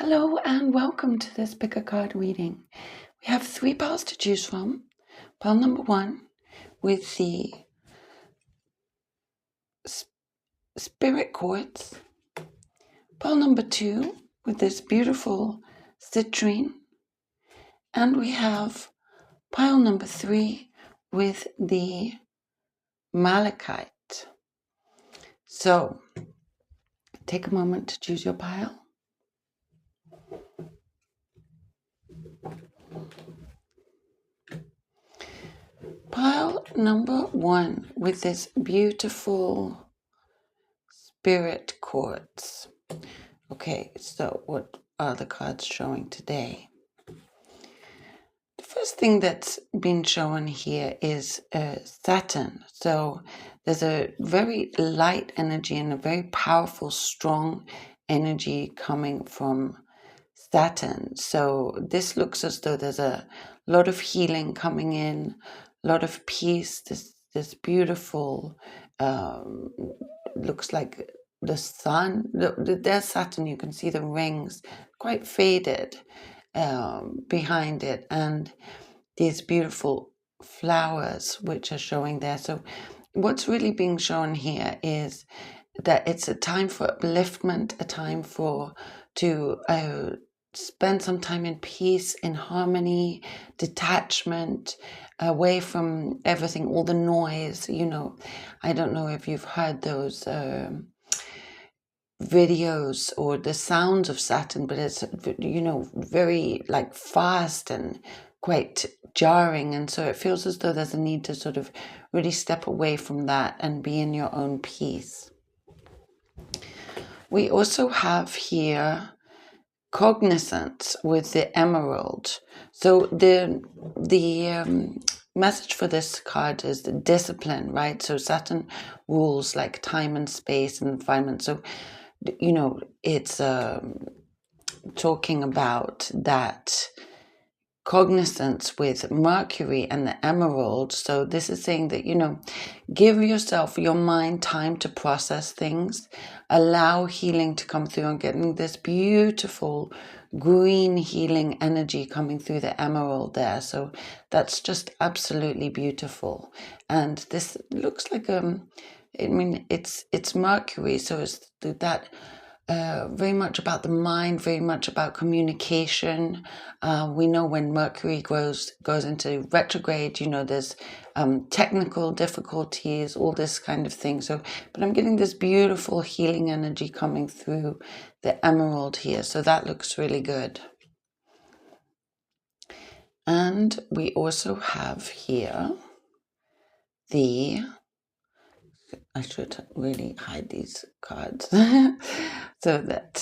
Hello and welcome to this pick a card reading. We have 3 piles to choose from. Pile number 1 with the spirit quartz. Pile number 2 with this beautiful citrine. And we have pile number 3 with the malachite. So take a moment to choose your pile. Pile number 1 with this beautiful spirit quartz. Okay, so what are the cards showing today? The first thing that's been shown here is Saturn. So there's a very light energy and a very powerful, strong energy coming from Saturn. So this looks as though there's a lot of healing coming in, a lot of peace. This beautiful, looks like the sun. There's Saturn. You can see the rings, quite faded behind it, and these beautiful flowers which are showing there. So what's really being shown here is that it's a time for upliftment, a time to spend some time in peace, in harmony, detachment, away from everything, all the noise. I don't know if you've heard those videos or the sounds of Saturn, but it's very like fast and quite jarring, and so it feels as though there's a need to sort of really step away from that and be in your own peace. We also have here cognizance with the emerald. So the message for this card is the discipline, right? So Saturn rules like time and space and environment. So it's talking about that cognizance with Mercury and the emerald. So this is saying that, give yourself, your mind, time to process things, allow healing to come through, and getting this beautiful green healing energy coming through the emerald there. So that's just absolutely beautiful. And this looks like it's Mercury, so it's that very much about the mind, very much about communication. We know when Mercury goes into retrograde, there's technical difficulties, all this kind of thing. So, but I'm getting this beautiful healing energy coming through the emerald here. So that looks really good. And we also have here I should really hide these cards so that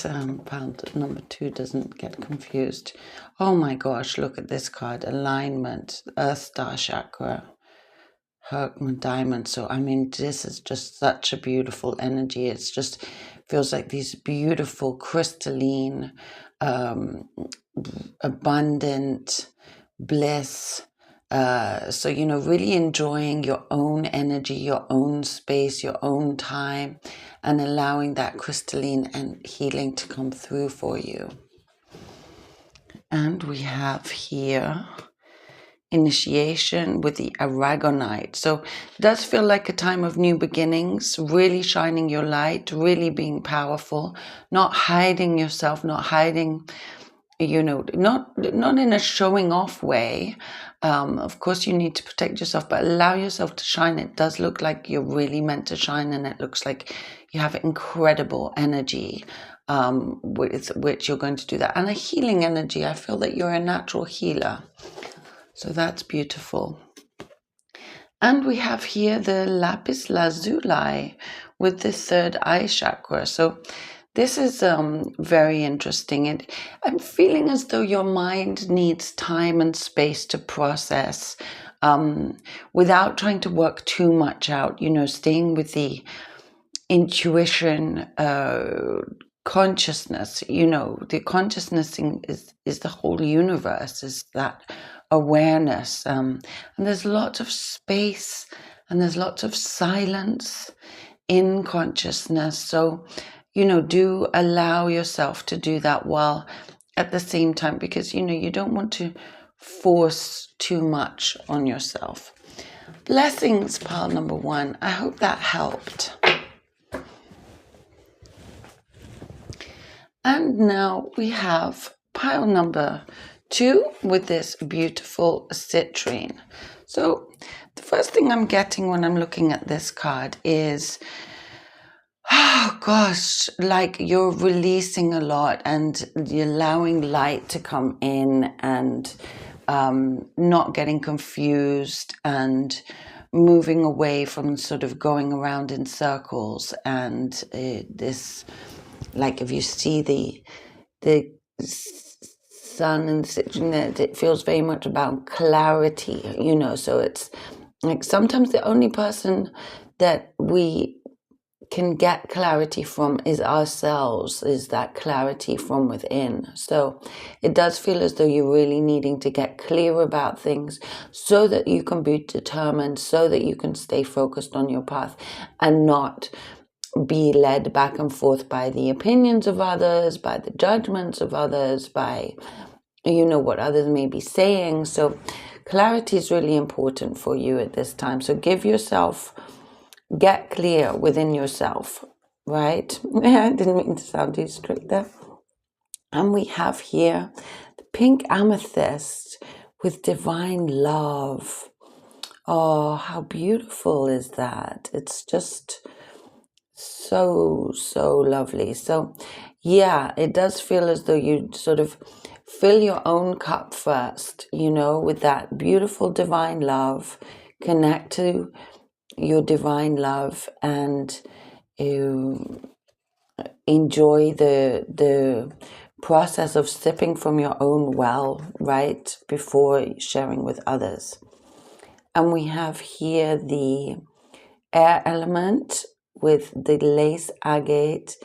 pile number 2 doesn't get confused. Oh my gosh, look at this card. Alignment, Earth Star Chakra, Herkimer Diamond. So, this is just such a beautiful energy. It's just feels like these beautiful, crystalline, abundant bliss. So, really enjoying your own energy, your own space, your own time, and allowing that crystalline and healing to come through for you. And we have here initiation with the aragonite. So it does feel like a time of new beginnings, really shining your light, really being powerful, not hiding yourself, not hiding, not in a showing off way. Of course, you need to protect yourself, but allow yourself to shine. It does look like you're really meant to shine, and it looks like you have incredible energy with which you're going to do that. And a healing energy. I feel that you're a natural healer. So that's beautiful. And we have here the lapis lazuli with the third eye chakra. So this is very interesting. And I'm feeling as though your mind needs time and space to process without trying to work too much out, staying with the intuition, consciousness. The consciousness is the whole universe, is that awareness. And there's lots of space and there's lots of silence in consciousness. So, do allow yourself to do that while at the same time, because you don't want to force too much on yourself. Blessings, pile number 1. I hope that helped. And now we have pile number 2 with this beautiful citrine. So the first thing I'm getting when I'm looking at this card is, oh gosh, like you're releasing a lot and you're allowing light to come in, and not getting confused and moving away from sort of going around in circles. And this, like if you see the sun and the citrine, it feels very much about clarity, so it's like sometimes the only person that we can get clarity from is ourselves, is that clarity from within. So it does feel as though you're really needing to get clear about things so that you can be determined, so that you can stay focused on your path and not be led back and forth by the opinions of others, by the judgments of others, by what others may be saying. So clarity is really important for you at this time. So get clear within yourself, right? I didn't mean to sound too strict there. And we have here the pink amethyst with divine love. Oh, how beautiful is that? It's just so lovely. So yeah, it does feel as though you sort of fill your own cup first, with that beautiful divine love. Connect to your divine love and enjoy the process of sipping from your own well, right, before sharing with others. And we have here the air element with the lace agate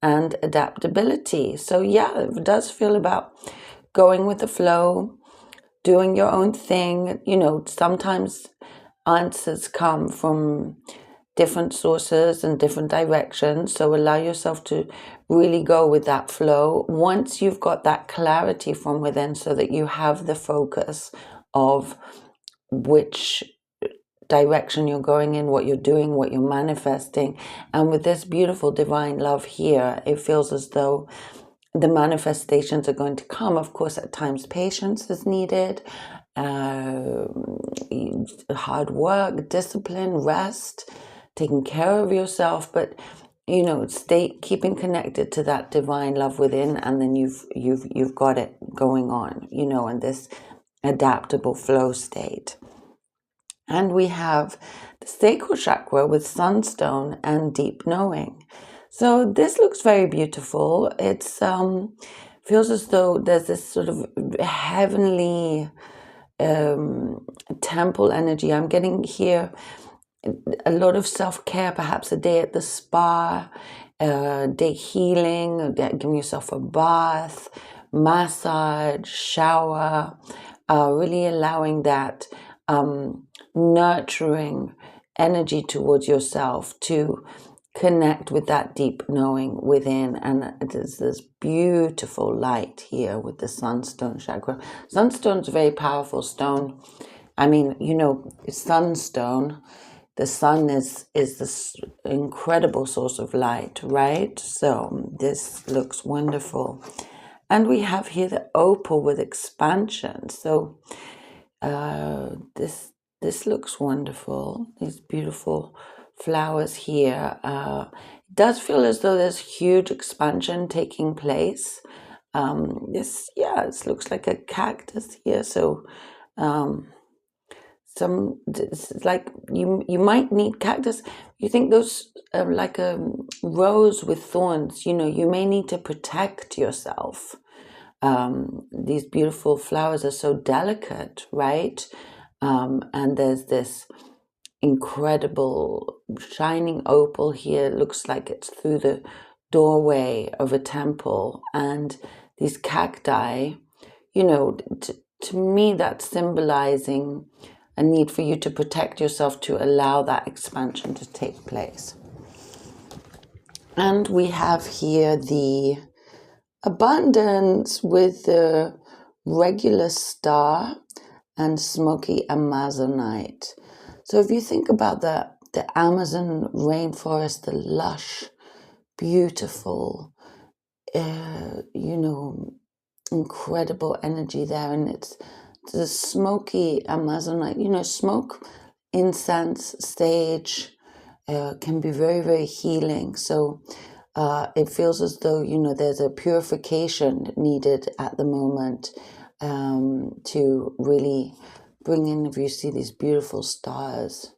and adaptability. So yeah, it does feel about going with the flow, doing your own thing. Sometimes answers come from different sources and different directions. So allow yourself to really go with that flow once you've got that clarity from within, so that you have the focus of which direction you're going in, what you're doing, what you're manifesting. And with this beautiful divine love here, it feels as though the manifestations are going to come. Of course, at times patience is needed, hard work, discipline, rest, taking care of yourself, but keeping connected to that divine love within, and then you've got it going on, in this adaptable flow state. And we have the sacral chakra with sunstone and deep knowing. So this looks very beautiful. It's feels as though there's this sort of heavenly temple energy. I'm getting here a lot of self-care, perhaps a day at the spa, day healing, giving yourself a bath, massage, shower, really allowing that nurturing energy towards yourself to connect with that deep knowing within. And there's this beautiful light here with the sunstone chakra. Sunstone's a very powerful stone. I mean, sunstone, the sun is this incredible source of light, right? So this looks wonderful. And we have here the opal with expansion. So this looks wonderful. These beautiful flowers here. It does feel as though there's huge expansion taking place. This looks like a cactus here. So it's like you might need cactus. You think those like a rose with thorns. You may need to protect yourself. These beautiful flowers are so delicate, right? And there's this incredible shining opal here. It looks like it's through the doorway of a temple, and these cacti, to me that's symbolizing a need for you to protect yourself, to allow that expansion to take place. And we have here the abundance with the regular star and smoky amazonite. So if you think about the Amazon rainforest, the lush, beautiful, incredible energy there, and it's the smoky amazonite. Smoke, incense, sage can be very, very healing. So it feels as though there's a purification needed at the moment to really bring in. If you see these beautiful stars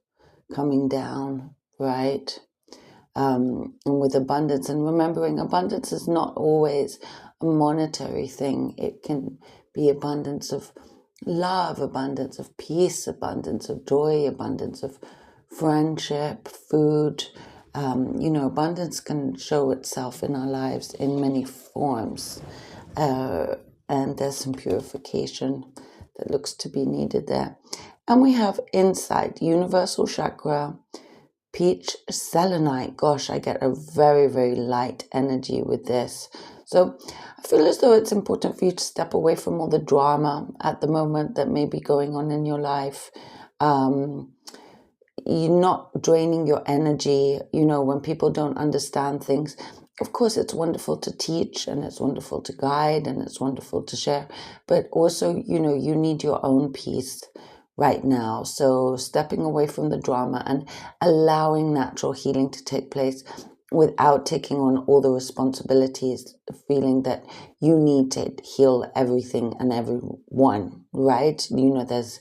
coming down, right? And with abundance, and remembering abundance is not always a monetary thing. It can be abundance of love, abundance of peace, abundance of joy, abundance of friendship, food. Abundance can show itself in our lives in many forms. And there's some purification that looks to be needed there. And we have insight, universal chakra, peach selenite. Gosh, I get a very, very light energy with this. So I feel as though it's important for you to step away from all the drama at the moment that may be going on in your life. You're not draining your energy. When people don't understand things, of course, it's wonderful to teach, and it's wonderful to guide, and it's wonderful to share. But also, you need your own peace right now. So stepping away from the drama and allowing natural healing to take place without taking on all the responsibilities, feeling that you need to heal everything and everyone, right? There's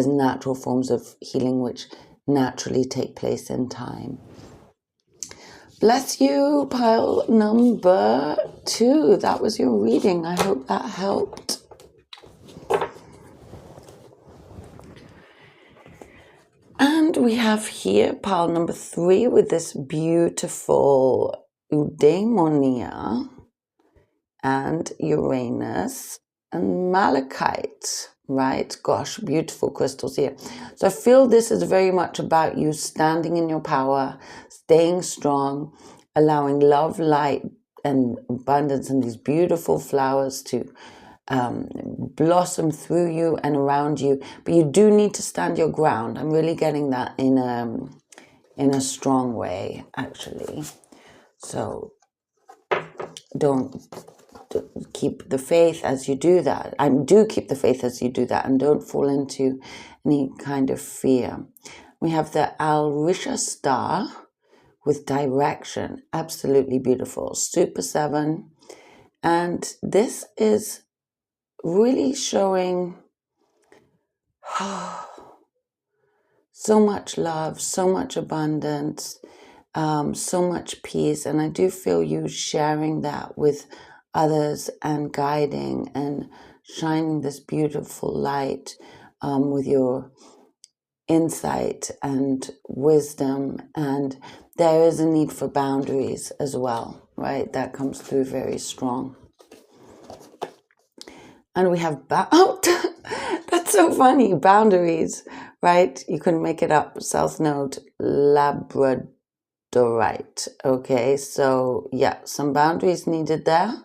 natural forms of healing which naturally take place in time. Bless you, pile number 2. That was your reading. I hope that helped. And we have here pile number 3 with this beautiful eudaimonia and Uranus and malachite, right? Gosh, beautiful crystals here. So I feel this is very much about you standing in your power, staying strong, allowing love, light, and abundance and these beautiful flowers to blossom through you and around you. But you do need to stand your ground. I'm really getting that in a strong way, actually. So don't keep the faith as you do that. I do keep the faith as you do that, and don't fall into any kind of fear. We have the Alrisha star with direction. Absolutely beautiful. Super 7. And this is really showing so much love, so much abundance, so much peace. And I do feel you sharing that with others and guiding and shining this beautiful light with your insight and wisdom. And there is a need for boundaries as well, right? That comes through very strong. And we have that's so funny, boundaries, right? You couldn't make it up. South Node, Labradorite. Okay, so yeah, some boundaries needed there.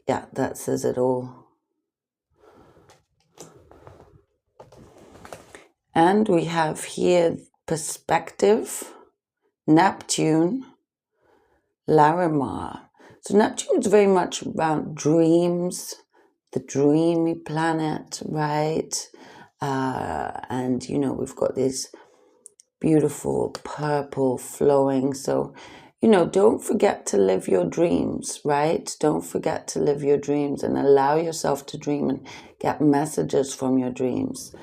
Yeah, that says it all. And we have here perspective, Neptune, Larimar. So Neptune is very much about dreams, the dreamy planet, right? And, we've got this beautiful purple flowing. So, don't forget to live your dreams, right? Don't forget to live your dreams and allow yourself to dream and get messages from your dreams.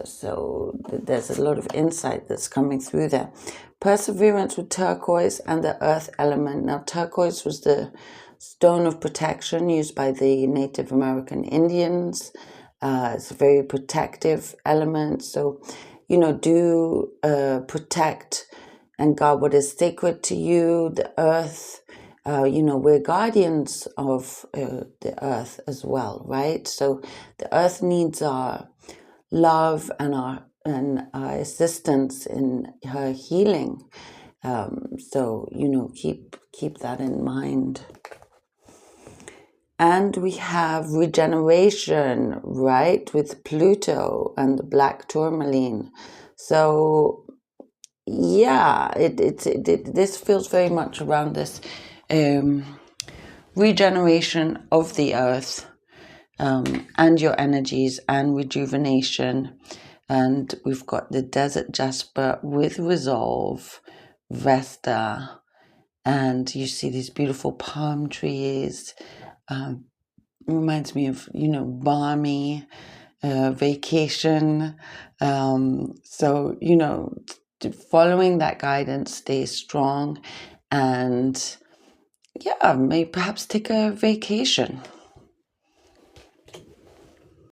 So there's a lot of insight that's coming through there. Perseverance with turquoise and the earth element. Now, turquoise was the stone of protection used by the Native American Indians. It's a very protective element. So, do protect and guard what is sacred to you, the earth. We're guardians of the earth as well, right? So the earth needs our love and our assistance in her healing. So, keep that in mind. And we have regeneration, right, with Pluto and the black tourmaline. So, yeah, this feels very much around this regeneration of the earth, and your energies and rejuvenation. And we've got the desert jasper with resolve, Vesta, and you see these beautiful palm trees. Reminds me of, balmy vacation. So, following that guidance, stay strong, and yeah, maybe perhaps take a vacation.